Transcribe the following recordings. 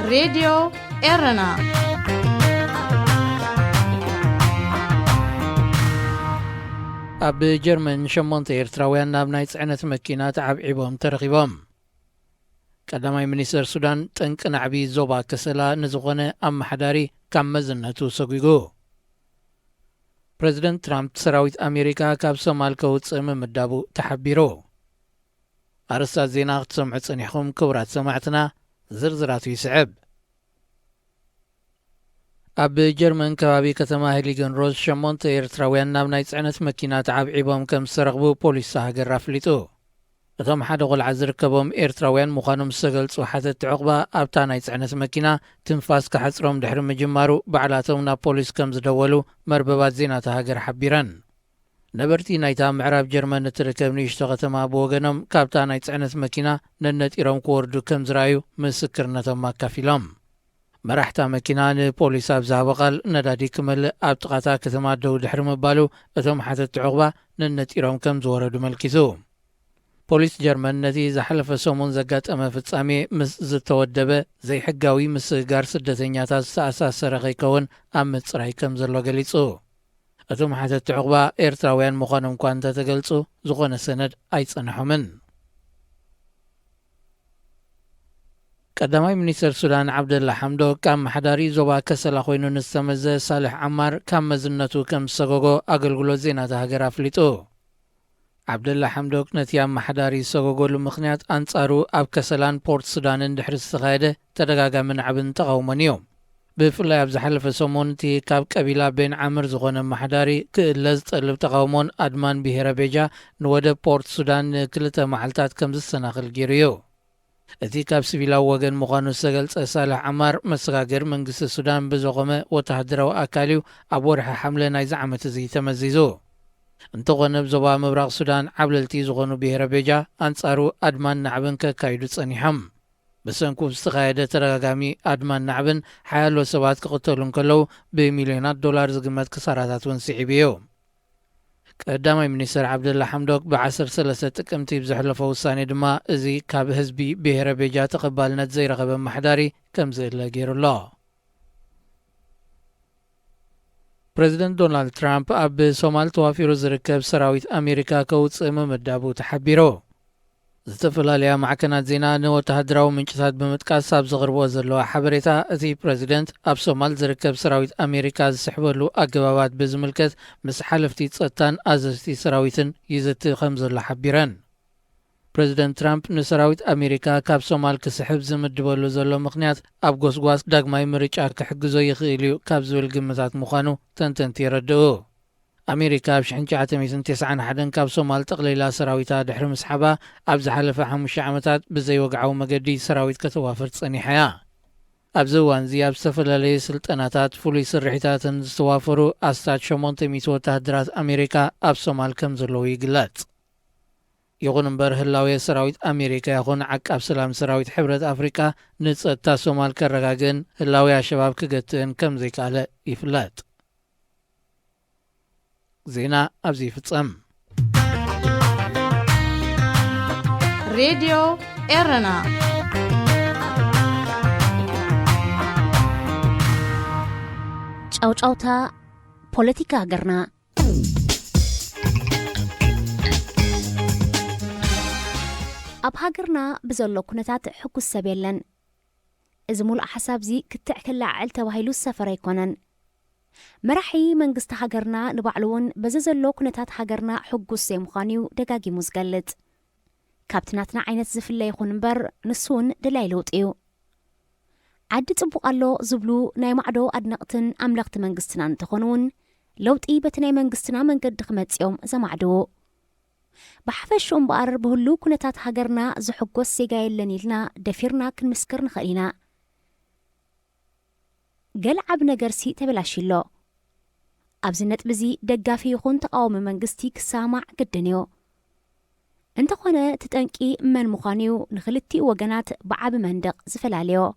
راديو إيرنا أب جرمن شمونت إيرتراويان نابناي صعنت مكينات عبعبهم ترغيبهم قداماي منيستر سودان تنك نعبي زوبا كسلا نزغونه أم حداري كم مزنتو سقيقو بريزيدنت ترامب سراويت أمريكا كاب سومال كوتصم مدابو تحبيرو أرسال زينا سمعت صنيحكم كورات سمعتنا زرزراتو يسعب أب جرمن كبابي كتما هيليغن روز شمونت إيرتراويان نابناي صعنت مكينات عبعبهم كم سرغبو بوليس هاجر رافليتو እቶም ሓደ ቆልዓ ዝርከቦም ኤርትራውያን ምዃኖም ዝተገልጹ ሓተት ዕቑባ ኣብታ ናይ ጽዕነት መኪና ትንፋስ ክሓፅሮም ድሕሪ ምጅማሩ ባዕላቶም ናብ ፖሊስ ከም ዝደወሉ መርበባት ዜናታ ሃገር ሓቢረን ነበርቲ ናይታ ምዕራብ ጀርመን እትርከብ ንእሽቶ ከተማ ብወገኖም ካብታ ናይ ጽዕነት መኪና ነነጢሮም ክወርዱ ከም ዝረኣዩ ምስክርነቶም ኣካፊሎም መራሕታ መኪና ንፖሊስ ኣብ ዝሃቦ ቃል ነዳዲ ክመልእ ኣብ ጥቓታ ከተማ ደው ድሕሪ ምባሉ እቶም ሓተት ዕቑባ ነነጢሮም ከም ዝወረዱ መልኪቱ ፖሊስ ጀርመን ነቲ ዝሓለፈ ሰሙን ዘጋጠመ ፍጻሜ ምስ ዝተወደበ ዘይሕጋዊ ምስጋር ስደተኛታት ዝተኣሳሰረ ከይከውን ኣብ ምፅራይ ከም ዘሎ ገሊጹ እቶም ሓተት ዕቑባ ኤርትራውያን ምዃኖም እኳ እንተተገልጹ ዝኾነ ሰነድ ኣይጸንሖምን ቀዳማይ ሚኒስትር ሱዳን ዓብደላ ሓምዶክ ካብ ማሕዳሪ ዞባ ከሰላ ኮይኑ ንዝተመዘ ሳልሕ ዓማር ካብ መዝነቱ ከም ዝሰገጎ ኣገልግሎት ዜናታ ሃገር ኣፍሊጡ عبدالله حمدوك نتي محداري سوغولو مخنيات أنصارو أب كسلان بورت سودان دحر السغايدة تدقاقا من عبن تغومنيوم بفلا أبز حلف سومونتي كاب كابيلا بين عمر زغون محداري كاللز تقلب تغومون أدمان بهيرا بيجا نودا بورت سودان كلتا محلتات كمز السناخل جيريو اتي كاب سبيلا وغن مغانو سغلت صالح عمار مسغاقر منقس السودان بزغومة وتحدرو أكاليو أبورح حملة نايز عمت زي تمزيزو እንተኾነ ዞባ ምብራቕ ሱዳን ዓብለልቲ ዝኾኑ ብሄረ ቤጃ ኣንጻሩ ኣድማን ናዕብን ከካይዱ ጸኒሖም ብሰንኩ ዝተኻየደ ተደጋጋሚ ኣድማን ናዕብን ሓያሎ ሰባት ክቕተሉ እንከለዉ ብሚልዮናት ዶላር ዝግመት ክሳራታት እውን ስዒብ እዩ ቀዳማይ ሚኒስትር ዓብደላ ሓምዶክ ብ13 ጥቅምቲ ብዘሕለፈ ውሳኔ ድማ እዚ ካብ ህዝቢ ብሄረ ቤጃ ተቐባልነት ዘይረኸበ ማሕዳሪ ከም ዝእለ ገይሩሎ بريزيدنت دونالد ترامب أب سومال توافيرو زركب سراويت أمريكا كوتصم مدابو تحبيرو زتفلاليا معكنات زينا نو تهدراو منشتات بمتكاس ساب زغربو زرلو حبريتا ازي بريزيدنت أب سومال زركب سراويت أمريكا زسحبرلو أقبابات بزملكت مسحلفتي تصتان أزستي سراويتن يزت خمزر لحبيران بريزيدنت ترامب نسراويت أمريكا كاب سومال كسحب زمدبولو زرلو مخنيات أب غوسغواس داقماي مريجا كحقزو يخيليو كاب زول قمتات مخانو تنتنتي ردو أمريكا بشحنجة عتميزن 91 كاب سومال تقليلا سراويتا دحر مسحبا أبز حلفة حمش عمتات بزي وقعو مقدي سراويت كتوافر تصني حياة أبزوان زياب سفل لي سلطناتات فولي سرحيتاتن زتوافرو أستاد شمونت ميتو تهدرات أمريكا أب سومال كمزرلو يقلات يغون مبر هلاوية سراويت أمريكا يغون عقاب سلام سراويت حبرة أفريكا نتصتا سومال كرقاقن هلاوية شباب كقتن كم زيك على إفلات زينا أبزي فتصم راديو إيرنا ጫውጫውታ ፖለቲካ ሃገርና ኣብ ሃገርና ብዘሎ ኩነታት ሕጉስ ሰብ የለን እዚ ሙሉእ ሓሳብ ዚ ክትዕ ክላዓል ተባሂሉ ዝሰፈረ ኣይኮነን መራሒ መንግስቲ ሃገርና ንባዕሉውን በዚ ዘሎ ኩነታት ሃገርና ሕጉስ ዘይምዃኑ ደጋጊሙ ዝገልጽ ካብቲ ናትና ዓይነት ዝፍለ ይኹን እምበር ንሱን ድላይ ለውጥ እዩ ዓዲ ጽቡቕ ኣሎ ዝብሉ ናይ ማዕዶ ኣድነቕትን ኣምለኽቲ መንግስትና እንተኾኑውን ለውጢ በቲ ናይ መንግስትና መንገዲ ክመጽኦም ዘማዕድዎ بحفش أمبار بهلو كنتات هاجرنا زحقوس سيجا يلن يلنا دفيرنا كنمسكر نخلينا قل عبنا جرسي تبلاشي الله أبزنت بزي دقافي يخون تقاوم منقستي كسامع قدنيو انت خونا تتنكي من مخانيو نخلتي وقنات بعب مندق زفلاليو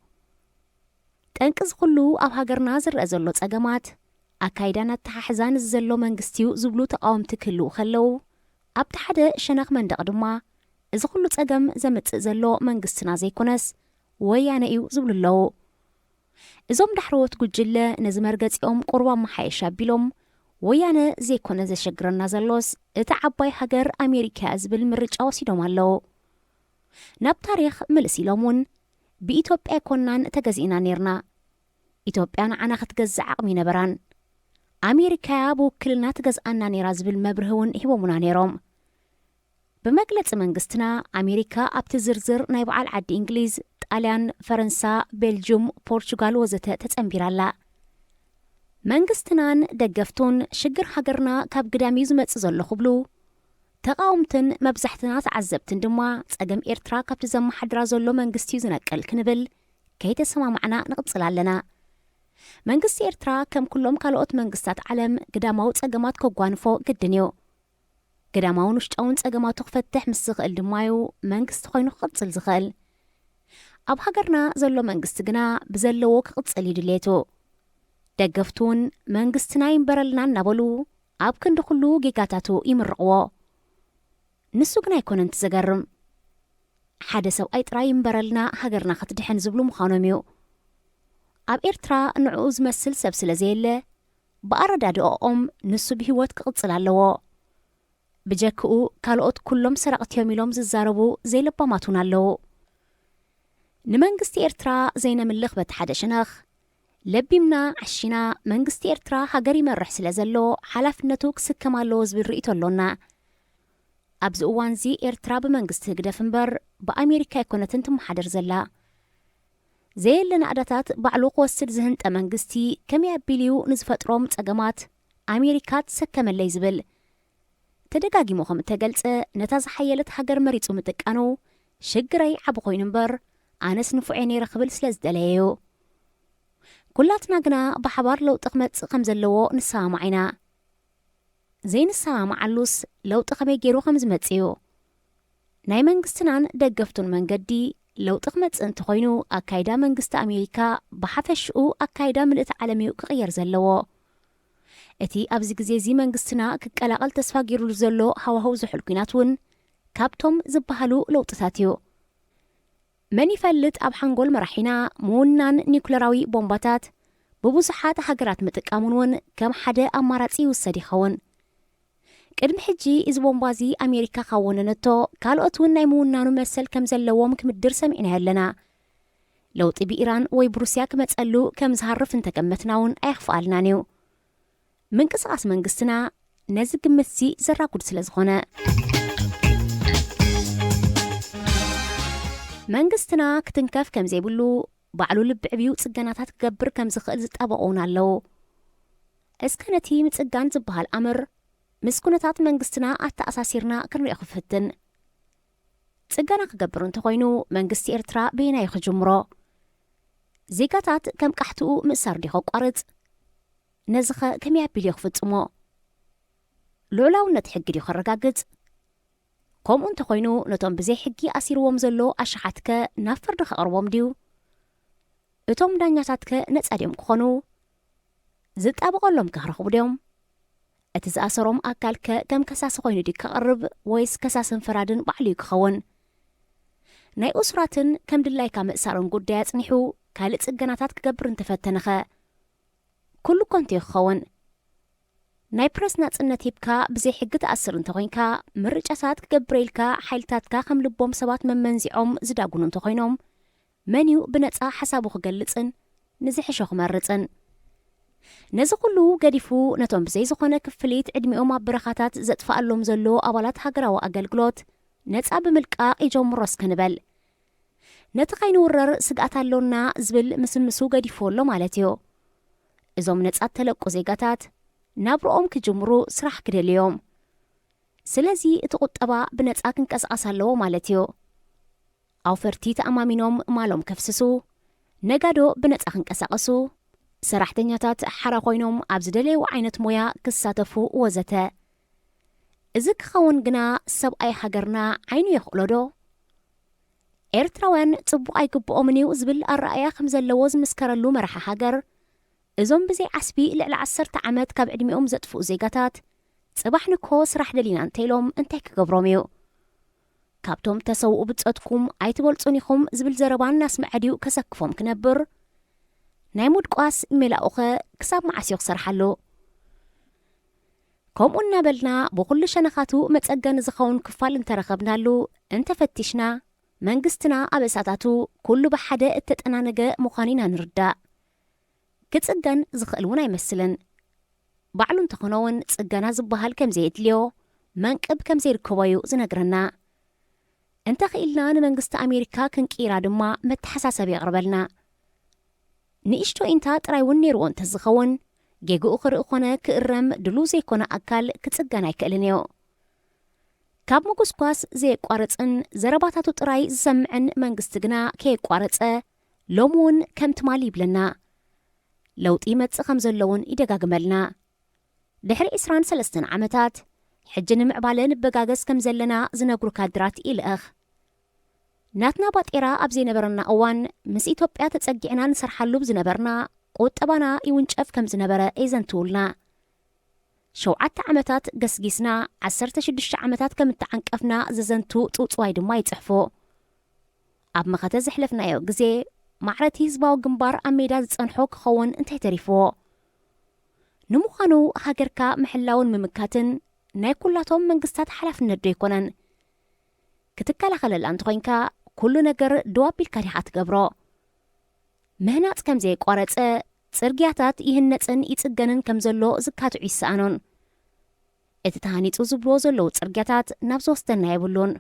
تنكز خلو أب هاجرنا زر أزلو تقامات أكايدانا تححزان الزلو منقستيو زبلو تقاوم تكلو خلو أبت حدا شنق مندق دما إذا خلو تقام زمت زلو منقستنا زي كونس ويانا إيو زبلو اللو እዞም ዳሕሮት ጉጅለ ነዚ መርገፂኦም ቁርባን መሓየሻ ኣቢሎም ወያነ ዘይኮነ ዘሸግረና ዘሎስ እቲ ዓባይ ሃገር ኣሜሪካ ዝብል ምርጫ ወሲዶም ኣለዉ ናብ ታሪኽ ምልስ ኢሎም እውን ብኢትዮጵያ ይኮናን ተገዚእና ነርና ኢትዮጵያ ንዓና ክትገዝእ ዓቕሚ ነበራን ኣሜሪካ ብውክልና ትገዝኣና ነራ ዝብል መብርህ እውን ሂቦሙና ነይሮም ብመግለፂ መንግስትና ኣሜሪካ ኣብቲ ዝርዝር ናይ በዓል ዓዲ እንግሊዝ ጣልያን ፈረንሳ ቤልጅየም ፖርቹጋል ወዘተ ተጸንቢራላ መንግስትናን ደገፍቱን ሽግር ሃገርና ካብ ግዳሚ ዝመጽእ ዘሎ ክብሉ ተቃውምትን መብዛሕትና ተዓዘብትን ድማ ጸገም ኤርትራ ካብቲ ዘመሓድራ ዘሎ መንግስቲ ዝነቀል ክንብል ከይተሰማማዕና ንቕጽል ኣለና መንግስቲ ኤርትራ ከም ኩሎም ካልኦት መንግስታት ዓለም ግዳማዊ ጸገማት ከጓንፎ ግድን እዩ ግዳማውን ውሽጣውን ጸገማቱ ክፈትሕ ምስ ዝኽእል ድማዩ መንግስቲ ኮይኑ ክቕጽል ዝኽእል ኣብ ሃገርና ዘሎ መንግስቲ ግና ብዘለዎ ክቕጽል ይድሌቱ ደገፍቱን መንግስትና ይንበረልና እናበሉ ኣብ ክንዲ ኩሉ ጌጋታቱ ይምርቕዎ ንሱ ግና ኣይኮነን ትዘገርም ሓደ ሰብኣይ ጥራይ ይንበረልና ሃገርና ክትድሕን ዝብሉ ምዃኖም እዩ ኣብ ኤርትራ ንዕኡ ዝመስል ሰብ ስለ ዘየለ ብኣረዳድኦም ንሱ ብሂወት ክቕጽል ኣለዎ ብጀክኡ ካልኦት ኩሎም ሰራቕትዮም ኢሎም ዝዛረቡ ዘይልባማቱን ኣለዉ ንመንግስቲ ኤርትራ ዘይነምልኽ በቲ ሓደ ሸነኽ ለቢምና ዓሺና መንግስቲ ኤርትራ ሃገር ይመርሕ ስለ ዘሎ ሓላፍነቱ ክስከም ኣለዎ ዝብል ርእይቶ ኣሎና ኣብዚ እዋን እዚ ኤርትራ ብመንግስቲ ህግደፍ እምበር ብኣሜሪካ ይኮነትን ትመሓደር ዘላ ዘየለና ዕዳታት ባዕሉ ክወስድ ዝህንጠ መንግስቲ ከመይ ኣቢልዩ ንዝፈጥሮም ጸገማት ኣሜሪካ ትሰከመለይ ዝብል ተደጋጊሙ ከም እተገልጸ ነታ ዝሓየለት ሃገር መሪጹ ምጥቃኑ ሽግረይ ዓብ ኮይኑ እምበር ኣነስ ንፉዐ ነይረ ክብል ስለ ዝደለየዩ ኩላትና ግና ብሓባር ለውጢ ክመጽእ ከም ዘለዎ ንሰማማዕ ኢና ዘይንሰማማዓሉስ ለውጢ ከመይ ገይሩ ከም ዝመጽእ እዩ ናይ መንግስትናን ደገፍቱን መንገዲ ለውጢ ክመጽእ እንተኾይኑ ኣካይዳ መንግስቲ ኣሜሪካ ብሓፈሽኡ ኣካይዳ ምልእቲ ዓለም እዩ ክቕየር ዘለዎ እቲ ኣብዚ ግዜ እዚ መንግስትና ክቀላቐል ተስፋ ገይሩሉ ዘሎ ሃዋህው ዝሕል ኩናት እውን ካብቶም ዝበሃሉ ለውጥታት እዩ መን ይፈልጥ ኣብ ሓንጎል መራሒና ምውናን ኒኩለራዊ ቦምባታት ብብዙሓት ሃገራት ምጥቃሙን እውን ከም ሓደ ኣማራፂ ይውሰድ ይኸውን ቅድሚ ሕጂ እዚ ቦምባ እዚ ኣሜሪካ ካወነነቶ ካልኦት እውን ናይ ምውናኑ መሰል ከም ዘለዎም ክምድር ሰሚዕና ኣለና ለውጢ ብኢራን ወይ ብሩስያ ክመጸሉ ከም ዝሃርፍ እንተገመትና እውን ኣይኽፍኣልናን እዩ ምንቅስቓስ መንግስትና ነዚ ግምት እዚ ዘራጉድ ስለ ዝኾነ መንግስትና ክትንከፍ ከም ዘይብሉ ባዕሉ ልብዕብዩ ጽገናታት ክገብር ከም ዝኽእል ዝጠበቑን ኣለዉ እስከ ነቲ ምጽጋን ዝበሃል ኣምር ምስ ኩነታት መንግስትና ኣተኣሳሲርና ክንሪኦ ክፍትን ጽገና ክገብር እንተኾይኑ መንግስቲ ኤርትራ በይናይ ክጅምሮ ዜጋታት ከም ቃሕትኡ ምእሳር ዲ ኸቋርጽ ነዝኸ ከመይ ኣቢሉ ክፍጽሞ ልዑላውነት ሕጊ ድዩ ኸረጋግጽ ከምኡ እንተኾይኑ ነቶም ብዘይ ሕጊ ኣሲርዎም ዘሎ ኣሸሓትከ ናብ ፍርዲ ኸቕርቦም ድዩ እቶም ዳኛታትከ ነጻ ድዮም ክኾኑ ዝጣበቐሎም ክረኽቡ ድዮም እቲ ዝኣሰሮም ኣካልከ ከም ከሳሲ ኮይኑ ዲ ከቕርብ ወይስ ከሳስን ፍራድን ባዕሉ እዩ ክኸውን ናይ እስራትን ከም ድላይካ ምእሳርን ጉዳይ ኣጽኒሑ ካልእ ጽገናታት ክገብር እንተፈተነኸ ኩሉ ኮንተ ይኸውን ናይ ፕረስ ናጽነት ሂብካ ብዘይ ሕጊ ተኣስር እንተኾይንካ ምርጫታት ክገብር ኢልካ ሓይልታትካ ከም ልቦም ሰባት መመንዚዖም ዝዳጉኑ እንተኾይኖም መን እዩ ብነጻ ሓሳቡ ክገልጽን ንዝሕሾ ክመርጽን ነዚ ኩሉ ገዲፉ ነቶም ብዘይ ዝኾነ ክፍሊት ዕድሚኦም ኣብ በረኻታት ዘጥፍኣሎም ዘሎ ኣባላት ሃገራዊ ኣገልግሎት ነጻ ብምልቃቕ ይጀምሮስ ክንበል ነቲ ኸይንውረር ስግኣት ኣሎና ዝብል ምስምሱ ገዲፉ ኣሎ ማለት እዩ እዞም ነጻ ተለቁ ዜጋታት ናብርኦም ክጅምሩ ስራሕ ክደልዮም ስለዚ እቲ ቁጠባ ብነጻ ክንቀስቃስ ኣለዎ ማለት እዩ ኣውፈርቲ ተኣማሚኖም ማሎም ከፍስሱ ነጋዶ ብነጻ ክንቀሳቀሱ ሰራሕተኛታት ሓራ ኮይኖም ኣብ ዝደለይዎ ዓይነት ሞያ ክሳተፉ ወዘተ እዚ ክኸውን ግና ሰብኣይ ሃገርና ዓይኑ የኽእሎዶ ኤርትራውያን ጽቡቕ ኣይግብኦምን እዩ ዝብል ኣረኣያ ከም ዘለዎ ዝምስከረሉ መራሒ ሃገር እዞም ብዘይ ዓስቢ ልዕሊ 10 ዓመት ካብ ዕድሚኦም ዘጥፍኡ ዜጋታት ጽባሕ ንኮ ስራሕ ደሊና እንተኢሎም እንታይ ክገብሮም እዩ ካብቶም ተሰውኡ ብጸትኩም ኣይትበልጹን ኢኹም ዝብል ዘረባን ናስምዐ ድዩ ከሰክፎም ክነብር ናይ ሙድቋስ መላኡኸ ክሳብ መዓስዮ ክሰርሓሉ ከምኡ እናበልና ብኩሉ ሸነኻቱ መጸገኒ ዝኸውን ክፋል እንተረኸብናሉ እንተፈቲሽና መንግስትና ኣብ እሳታቱ ኩሉ ብሓደ እተጠናነገ ምዃኑ ኢና ንርዳእ ክጽገን ዝኽእል እውን ኣይመስልን ባዕሉ እንተኾነ እውን ጽገና ዝበሃል ከም ዘየድልዮ መንቅብ ከም ዘይርከበዩ ዝነግረና እንተኽኢልና ንመንግስቲ ኣሜሪካ ክንቂራ ድማ መተሓሳሰብ የቕርበልና ንእሽቶ ኢንታ ጥራይ እውን ነይርዎ እንተዝኸውን ጌግኡ ክርኢ ኾነ ክእረም ድሉ ዘይኮነ ኣካል ክጽገን ኣይክእልን እዩ ካብ ምጉስኳስ ዘየቋረፅን ዘረባታቱ ጥራይ ዝሰምዕን መንግስቲ ግና ከየቋረፀ ሎሚ እውን ከም ትማሊ ይብለና ለውጢ መጽእ ከም ዘለውን ይደጋግመልና ድሕሪ 23 ዓመታት ሕጂ ንምዕባለ ንበጋገዝ ከም ዘለና ዝነግሩ ካድራት ይልአኽ ናትና ባጤራ ኣብ ዘይነበረና እዋን ምስ ኢትዮጵያ ተጸጊዕና ንሰርሓሉ ብዝነበርና ቁጠባና ይውንጨፍ ከም ዝነበረ የዘንትውልና 7 ዓመታት ገስጊስና 16 ዓመታት ከም እተዓንቀፍና ዘዘንቱ ጥውፅዋይ ድማ ይጽሕፎ ኣብ መኸተ ዘሕለፍናዮ ግዜ ማዕረቲ ህዝባዊ ግንባር ኣብ ሜዳ ዝጸንሖ ክኸውን እንታይ ተሪፍዎ ንምዃኑ ሃገርካ ምሕላውን ምምካትን ናይ ኩላቶም መንግስታት ሓላፍነት ዶ ይኮነን ክትከላኸለላ እንተኾይንካ ኩሉ ነገር ድዋቢልካ ዲኻ ትገብሮ ምህናፅ ከም ዘይቋረፀ ጽርግያታት ይህነፅን ይጽገንን ከም ዘሎ ዝካትዑ ይሰኣኖን እቲ ተሃኒፁ ዝብልዎ ዘለዉ ጽርግያታት ናብ ዝወስደና የብሉን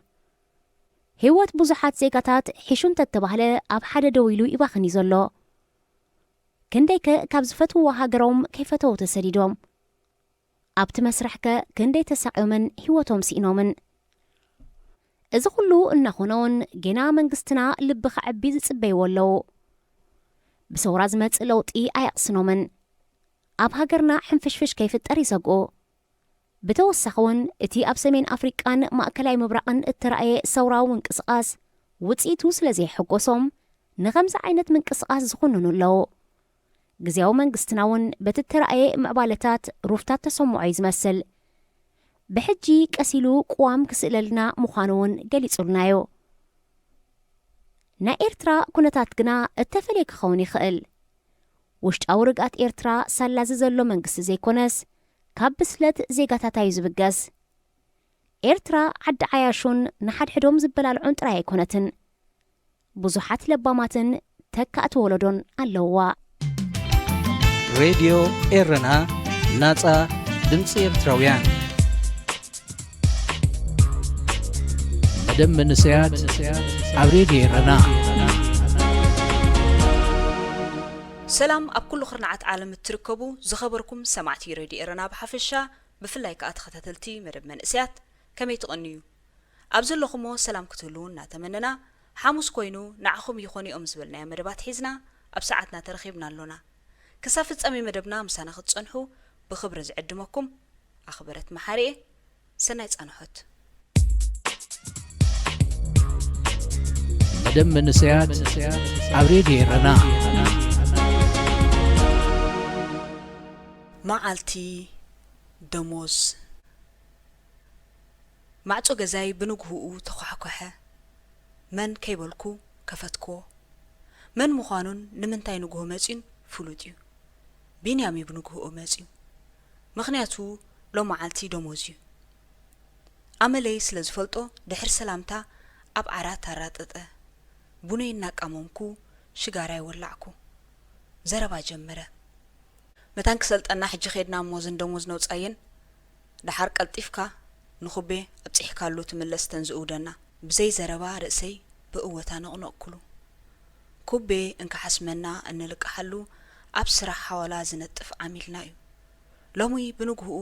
ህይወት ብዙሓት ዜጋታት ሒሹ እንተተባህለ ኣብ ሓደ ደው ኢሉ ይባኽን እዩ ዘሎ ክንደይከ ካብ ዝፈትውዎ ሃገሮም ከይፈተው ተሰዲዶም ኣብቲ መስርሕከ ክንደይ ተሳቂዮምን ህይወቶም ሲኢኖምን እዚ ኩሉ እናኾነውን ጌና መንግስትና ልቢ ክዕቢ ዝጽበይዎ ኣለዉ ብሰውራ ዝመጽእ ለውጢ ኣየቕስኖምን ኣብ ሃገርና ሕንፍሽፍሽ ከይፍጠር ይሰግኡ ብተወሳኺ እውን እቲ ኣብ ሰሜን ኣፍሪቃን ማእከላይ ምብራቕን እትረኣየ ሰውራዊ ምንቅስቓስ ውፅኢቱ ስለ ዘይሕጐሶም ንኸምዚ ዓይነት ምንቅስቓስ ዝኹንኑ ኣለዉ ግዜያዊ መንግስትና እውን በቲ እትረኣየ ምዕባለታት ሩፍታት ተሰምዖ እዩ ዝመስል ብሕጂ ቀሲሉ ቁዋም ክስእለልና ምዃኑ እውን ገሊጹልናዮ ናይ ኤርትራ ኩነታት ግና እተፈለየ ክኸውን ይኽእል ውሽጣዊ ርግኣት ኤርትራ ሳላዚ ዘሎ መንግስቲ ዘይኮነስ ካብ ብስለት ዜጋታታ እዩ ዝብገስ ኤርትራ ዓዲ ዓያሹን ንሓድሕዶም ዝበላልዑን ጥራይ ኣይኮነትን ብዙሓት ለባማትን ተካእቲ ወለዶን ኣለውዋ ሬድዮ ኤረና ናጻ ድምፂ ኤርትራውያን መደብ መንስያት ኣብ ሬድዮ ኤረና ሰላም ኣብ ኩሉ ኽርናዓት ዓለም እትርከቡ ዝኸበርኩም ሰማዕቲ ሬድዮ ኤረና ብሓፈሻ ብፍላይ ከዓ ተኸታተልቲ መደብ መንእስያት ከመይ ትቐንዩ ኣብ ዘለኹሞ ሰላም ክትህሉ እናተመነና ሓሙስ ኮይኑ ንዓኹም ይኾን እዮም ዝበልናዮ መደባት ሒዝና ኣብ ሰዓትና ተረኺብና ኣሎና ክሳብ ፍጻሜ መደብና ምሳና ክትጸንሑ ብኽብሪ ዝዕድመኩም ኣኽበረት መሓሪኤ ሰናይ ጻንሖት መደብ መንስያት ኣብ ሬድዮ ኤረና መዓልቲ ደሞዝ ማዕጾ ገዛይ ብንግህኡ ተኳሕኳሐ መን ከይበልኩ ከፈትክዎ መን ምዃኑን ንምንታይ ንግሆ መጺን ፍሉጥ እዩ ቢንያሚ ብንግህኡ መጺኡ ምኽንያቱ ሎ መዓልቲ ደሞዝ እዩ ኣመለይ ስለ ዝፈልጦ ድሕር ሰላምታ ኣብ ዓራት ኣራጠጠ ቡነይ እናቃመምኩ ሽጋራይ ወላዕኩ ዘረባ ጀመረ መታን ክሰልጠና ሕጂ ኸድና ሞዝን ደሞዝ ነውጻየን ድሓር ቀልጢፍካ ንኹቤ ኣብፂሕካሉ ትምለስ ተንዝኡደና ብዘይ ዘረባ ርእሰይ ብእወታ ነቕነቕኩሉ ኩቤ እንከሓስመና እንልቅሓሉ ኣብ ስራሕ ሓዋላ ዝነጥፍ ዓሚልና እዩ ሎሚ ብንግህኡ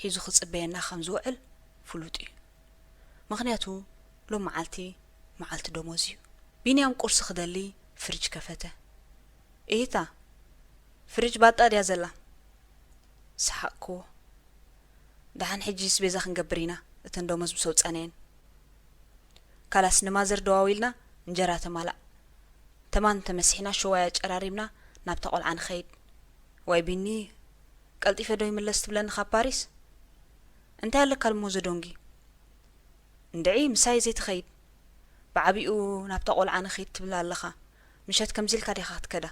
ሒዙ ክጽበየና ከም ዝውዕል ፍሉጥ እዩ ምኽንያቱ ሎም መዓልቲ ደሞዝ እዩ ቢንያም ቁርሲ ክደሊ ፍሪጅ ከፈተ እይታ ፍሪጅ ባጣ ድያ ዘላ ሰሓቅክዎ ድሓን ሕጂ ስቤዛ ክንገብር ኢና እተን ደሞዝ ብሰውፀነየን ካላስ ንማዘር ደዋዊልና እንጀራ ተማላእ ተማን ተመሲሕና ሸዋያ ጨራሪብና ናብ ተቆልዓ ንኸይድ ዋይ ቢኒ ቀልጢፈ ዶ ይምለስ ትብለኒ ካብ ፓሪስ እንታይ ኣለካ ልሞ ዘዶንጊ እንድዒ ምሳይ ዘይትኸይድ ብዓቢኡ ናብ ተቆልዓ ንኸይድ ትብላ ኣለኻ ምሸት ከምዚልካ ዲኻ ክትከዳ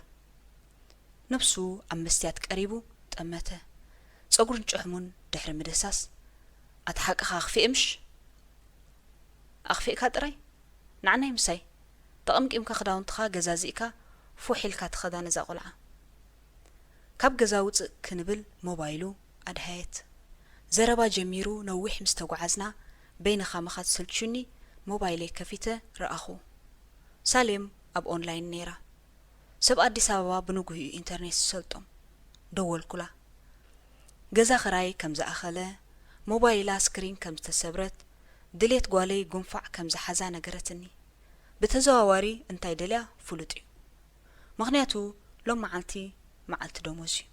نفسو عم مستيات قريبو طمته صقرن ጭሕሙን ድሕሪ ምድሳስ ኣትሓቅኻ ኣኽፊእምሽ ኣኽፊእካ ጥራይ ንዓናይ ምሳይ ተቐምቂምካ ክዳውንትኻ ገዛዚእካ ፉሒልካ ትኸዳ ነዛ ቆልዓ ካብ ገዛ ውፅእ ክንብል ሞባይሉ ኣድሃየት ዘረባ ጀሚሩ ነዊሕ ምስ ተጓዓዝና በይንኻ መኻት ስልችኒ ሞባይለይ ከፊተ ረኣኹ ሳሌም ኣብ ኦንላይን ነይራ ሰብ ኣዲስ ኣበባ ብንጉህ ኢንተርኔት ሰልጦም ደወልኩላ ገዛ ኸራይ ከም ዝኣኸለ ሞባይላ ስክሪን ከም ዝተሰብረት ድሌት ጓለይ ጉንፋዕ ከም ዝሓዛ ነገረትኒ በተዘዋዋሪ እንታይ ደልያ ፍሉጥ እዩ ምኽንያቱ ሎም መዓልቲ ደሞዝ እዩ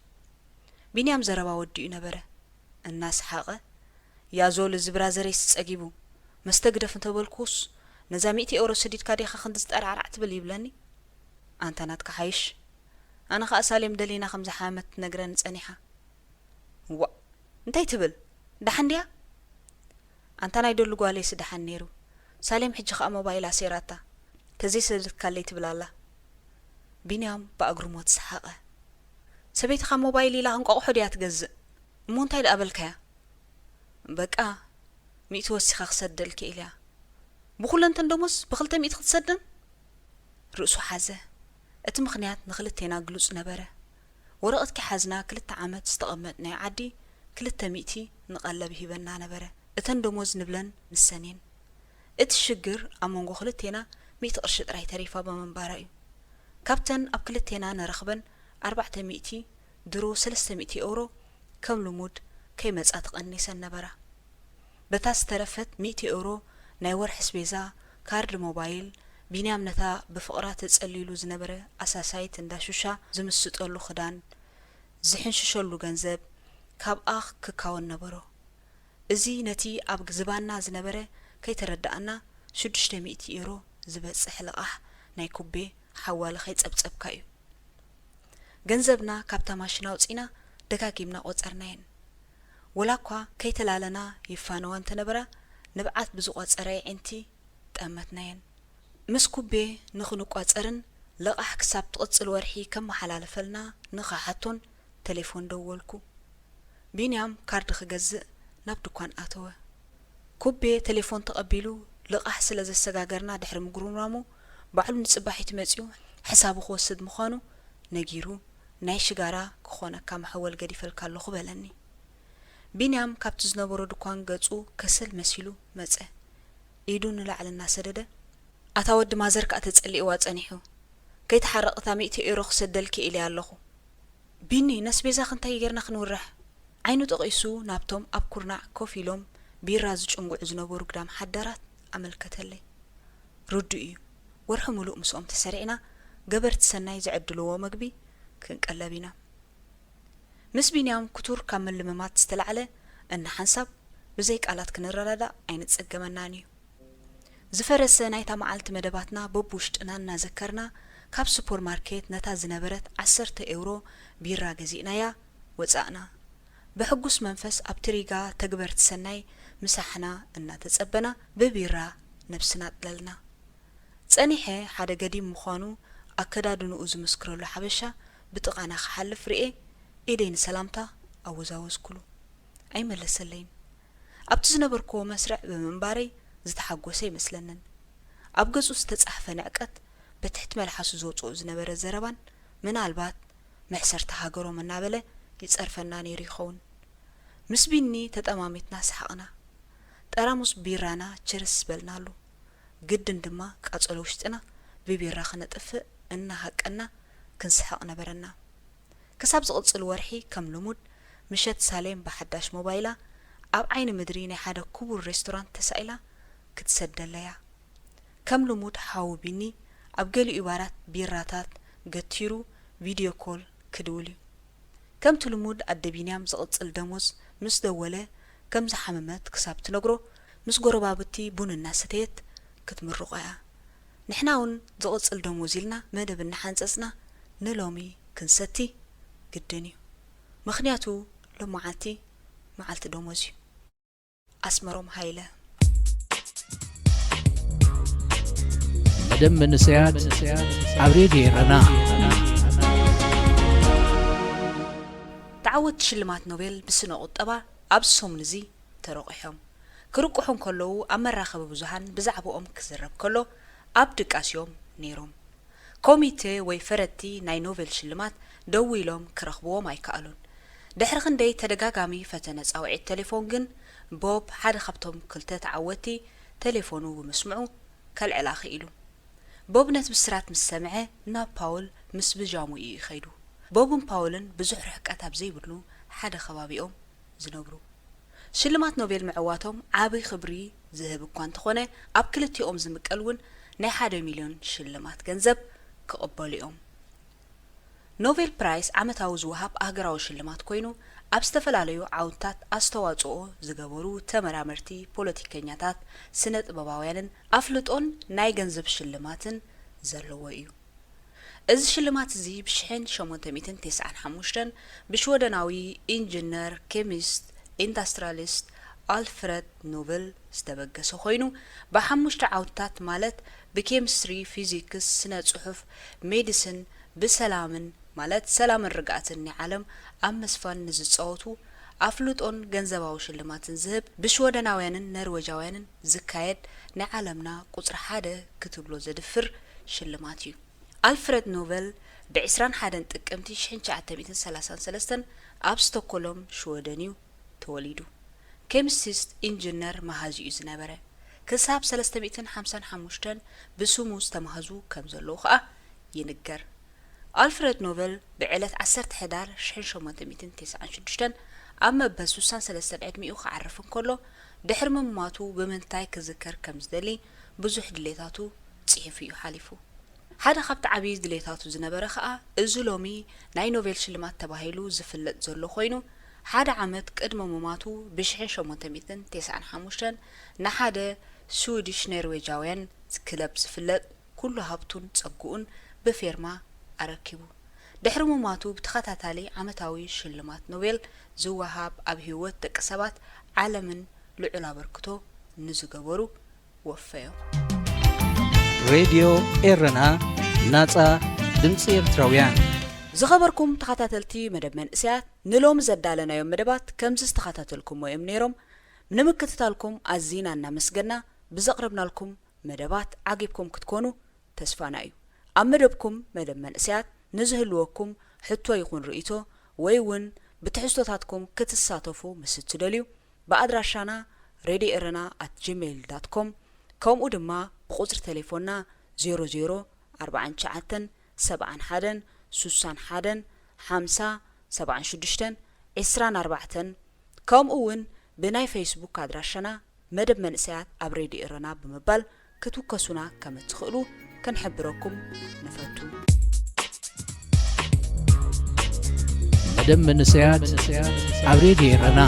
ቢንያም ዘረባ ወዲኡ ነበረ እናስሓቐ ያዞል ዝብራዘረይ ስጸጊቡ መስተግደፍ እንተበልኩስ ነዛ 100 ዩሮ ሰዲድካ ዲኻ ክንድ ዝጠራዕራዕ ትብል ይብለኒ ኣንተ ናትካ ሓይሽ ኣነ ኸ ሳሌም ደሊና ከም ዝሓመት ነግረን ጸኒሓ ዋ እንታይ ትብል ዳሓንዲያ ኣንተ ናይ ደሉ ጓለይ ስዳሓን ነይሩ ሳሌም ሕጂ ኸ ሞባይል ኣሴራታ ተዘይ ሰድካለይ ትብላላ ቢንያም በኣግሩሞት ሰሓቐ ሰበይትኻ ሞባይል ኢላ እንቋቑሖ ድያ ትገዝእ እሞ እንታይ ደኣበልካያ በቃ 100 ወሲኻ ክሰደልክ ኢልያ ብኹለንተን ደሞስ ብ200 ክትሰድን ርእሱ ሓዘ እቲ ምኽንያት ንኽልቴና ግሉጽ ነበረ ወረቐትኪ ሓዝና 2 ዓመት ዝተቐመጥናይ ዓዲ 200 ንቐለብ ሂበና ነበረ እተን ደሞዝ ንብለን ንሰኔን እቲ ሽግር ኣብ መንጎ ክልቴና 100 ቅርሺ ጥራይ ተሪፋ በመንባራ እዩ ካብተን ኣብ ክልቴና ነረኽበን 400 ድሮ 300 ዩሮ ከም ልሙድ ከይመጻ ተቐኒሰን ነበራ በታ ዝተረፈት 100 ዩሮ ናይ ወርሒ ስቤዛ ካርድ ሞባይል ቢንያም ነታ ብፍቕራ ተጸሊሉ ዝነበረ ኣሳሳይት እንዳሹሻ ዝምስጠሉ ክዳን ዝሕንሽሸሉ ገንዘብ ካብ ኣኽ ክካወን ነበሮ እዚ ነቲ ኣብ ዝባና ዝነበረ ከይተረዳእና 600 ዩሮ ዝበጽሕ ልቓሕ ናይ ኩቤ ሓዋለ ኸይጸብጸብካ እዩ ገንዘብና ካብታ ማሽና ውፂና ደጋጊምና ቆጸርናየን ወላኳ ከይተላለና ይፋነዋ እንተነበራ ንብዓት ብዝቆጸረ ዕንቲ ጠመትናየን ምስ ኩቤ ንኽንቋጸርን ልቓሕ ክሳብ ትቕጽል ወርሒ ከም መሓላለፈልና ንኻሓቶን ቴሌፎን ደወልኩ ቢንያም ካርድ ክገዝእ ናብ ድኳን ኣተወ ኩቤ ቴሌፎን ተቐቢሉ ልቓሕ ስለ ዘሰጋገርና ድሕሪ ምግሩናሙ ባዕሉ ንጽባሒት መጺኡ ሕሳቡ ክወስድ ምዃኑ ነጊሩ ናይ ሽጋራ ክኾነካ መሐወል ገዲፈልካ ኣለኹ በለኒ ቢንያም ካብቲ ዝነበሮ ድኳን ገጹ ከስል መሲሉ መጸ ኢዱ ንላዕልና ሰደደ ኣታ ወዲ ማዘርካ ተጸሊእዋ ጸኒሑ ከይተሓረቕታ 100 ዩሮ ክሰደልኪ ኢልያ ኣለኹ ቢኒ ነስቤዛ ክንታይ ጌርና ክንውርሕ ዓይኑ ጥቒሱ ናብቶም ኣብ ኩርናዕ ኮፍ ኢሎም ቢራ ዝጭንጉዑ ዝነበሩ ግዳም ሓዳራት ኣመልከተለይ ርዱ እዩ ወርሒ ሙሉእ ምስኦም ተሰሪዕና ገበርቲ ሰናይ ዝዕድልዎ መግቢ ክንቀለቢና ምስ ቢንያም ኩቱር ካብ መልመማት ዝተላዕለ እና ሓንሳብ ብዘይ ቃላት ክንረዳዳ ኣይንጸገመናን እዩ ዝፈረሰ ናይታ መዓልቲ መደባትና በብውሽጥና እናዘከርና ካብ ሱፐር ማርኬት ነታ ዝነበረት 10 ዩሮ ቢራ ገዚእናያ ወጻእና بحجوس منفس أبتريجا تجبرت سناي مسحنا إن تتصبنا ببيرة نفسنا تللنا تانيحة حدا قديم مخانو أكدا دونو أوز مسكرو لحبشة بتقانا خحلف رئي إيدين سلامتا أو زاوز كلو أي ملسلين أبتزنا بركو مسرع بمنباري زد حقوسي مسلنن أبقزو ستتصحفن أكت بتحت ملحسو زوج أوزنا برزربان من البات محسر تهاجرو من نابله يتصرفنا نيريخون مسبيني تتأمامتنا سحقنا تراموس بيرانا تشرس بلنالو قدن دما كأتصلوشتنا ببيرا خنتقفق إنا هكأنا كنسحقنا برنا كساب زغطس الورحي كم لمود مشت سالم بحداش موبايلا أب عين مدريني حدا كبور ريستوران تسائلا كتسدل ليا كم لمود حاو بيني أبقالي إبارات بيراتات قتيرو فيديو كول كدولي كم تلمود أدبينيام زغطس الدموز مس دولة كم زحممت كساب تنقرو مس قربابتي بون الناس تيت كتمرقايا نحناون زغطس الدموزيلنا ماذا بنحانسسنا نلومي كنستي قدني مخنياتو لمعاتي معالت دوموزي أسمرهم هايلة دم من سياد عبريدي رنا ብዓወት ሽልማት ኖቤል ብስነ ቁጠባ ኣብ ሰሙን እዚ ተረቂሖም ክርቁሑን ከለዉ ኣብ መራኸቢ ብዙሃን ብዛዕባኦም ክዝረብ ከሎ ኣብ ድቃስዮም ነይሮም። ኮሚቴ ወይ ፈረቲ ናይ ኖቤል ሽልማት ደው ኢሎም ክረኽብዎም ኣይከኣሉን። ድሕሪ ክንደይ ተደጋጋሚ ፈተነ ጻውዒት ቴሌፎን ግን ቦብ ሓደ ካብቶም ክልተ ተዓወቲ ቴሌፎኑ ብምስምዑ ከልዕላ ኽኢሉ። ቦብ ነቲ ብስራት ምስ ሰምዐ ናብ ፓውል ምስ ብጃሙ እዩ ይኸይዱ። ቦብን ፓውልን ብዙሕ ርሕቀት ኣብ ዘይብሉ ሓደ ከባቢኦም ዝነብሩ። ሽልማት ኖቤል ምዕዋቶም ዓብይ ክብሪ ዝህብ እኳ እንተኾነ ኣብ ክልቲኦም ዝምቀል እውን ናይ 1 ሚልዮን ሽልማት ገንዘብ ክቕበሉ እዮም። ኖቤል ፕራይስ ዓመታዊ ዝወሃብ ኣህጉራዊ ሽልማት ኮይኑ ኣብ ዝተፈላለዩ ዓውድታት ኣስተዋጽኦ ዝገበሩ ተመራመርቲ፣ ፖለቲከኛታት፣ ስነ ጥበባውያንን ኣፍልጦን ናይ ገንዘብ ሽልማትን ዘለዎ እዩ። እዚ ሽልማት እዚ ብ1895 ብሽወደናዊ ኢንጂነር ኬሚስት ኢንዳስትሪያሊስት ኣልፍረድ ኖቤል ዝተበገሰ ኮይኑ ብ5 ዓውድታት ማለት ብኬሚስትሪ፣ ፊዚክስ፣ ስነ ጽሑፍ፣ ሜዲሲን፣ ብሰላምን ማለት ሰላምን ርግኣትን ናይ ዓለም ኣብ መስፋን ንዝጻወቱ ኣፍልጦን ገንዘባዊ ሽልማትን ዝህብ ብሽወደናውያንን ነርዌጃውያንን ዝካየድ ናይ ዓለምና ቁጽሪ 1 ክትብሎ ዘድፍር ሽልማት እዩ። ኣልፍረድ ኖቤል ብ21 ጥቅምቲ 1933 ኣብ ስቶክሆልም ሽወደን እዩ ተወሊዱ። ኬሚስት ኢንጂነር መሃዚ እዩ ዝነበረ። ክሳብ 355 ብስሙ ዝተማህዙ ከም ዘለዉ ከዓ ይንገር። ኣልፍረድ ኖቤል ብዕለት 10 ሕዳር 1896 ኣብ መበል 63 ዕድሚኡ ክዓርፍ እንከሎ ድሕሪ ምማቱ ብምንታይ ክዝከር ከም ዝደሊ ብዙሕ ድሌታቱ ጽሒፉ እዩ ሓሊፉ። ሓደ ካብቲ ዓብይ ድሌታቱ ዝነበረ ከዓ እዚ ሎሚ ናይ ኖቤል ሽልማት ተባሂሉ ዝፍለጥ ዘሎ ኮይኑ ሓደ ዓመት ቅድመ ምማቱ ብ1895 ንሓደ ስዊዲሽ ኖርዌጃውያን ክለብ ዝፍለጥ ኩሉ ሃብቱን ጸጉኡን ብፌርማ ኣረኪቡ። ድሕሪ ምማቱ ብተኸታታሊ ዓመታዊ ሽልማት ኖቤል ዝወሃብ ኣብ ህይወት ደቂ ሰባት ዓለምን ልዑል ኣበርክቶ ንዝገበሩ ወፈዮም። ሬድዮ ኤረና ናጻ ድምፂ ኤርትራውያን ዝኸበርኩም ተኸታተልቲ መደብ መንእስያት ንሎም ዘዳለናዮም መደባት ከምዚ ዝተኸታተልኩም እዮም ነይሮም። ንምክትታልኩም ኣዚና እናመስገና ብዘቕረብናልኩም መደባት ዓጊብኩም ክትኮኑ ተስፋና እዩ። ኣብ መደብኩም መደብ መንእስያት ንዝህልወኩም ሕቶ ይኹን ርእይቶ ወይ እውን ብትሕዝቶታትኩም ክትሳተፉ ምስ ትደልዩ ብኣድራሻና radioerana@gmail.com ከምኡ ድማ ብቁጽሪ ቴሌፎንና 0049 71 61 50 76 24 ከምኡ እውን ብናይ ፌስቡክ ኣድራሻና መደብ መንእስያት ኣብ ሬድዮ ኤረና ብምባል ክትውከሱና ከም እትኽእሉ ከንሕብረኩም ንፈቱ። መደብ መንእስያት ኣብ ሬድዮ ኤረና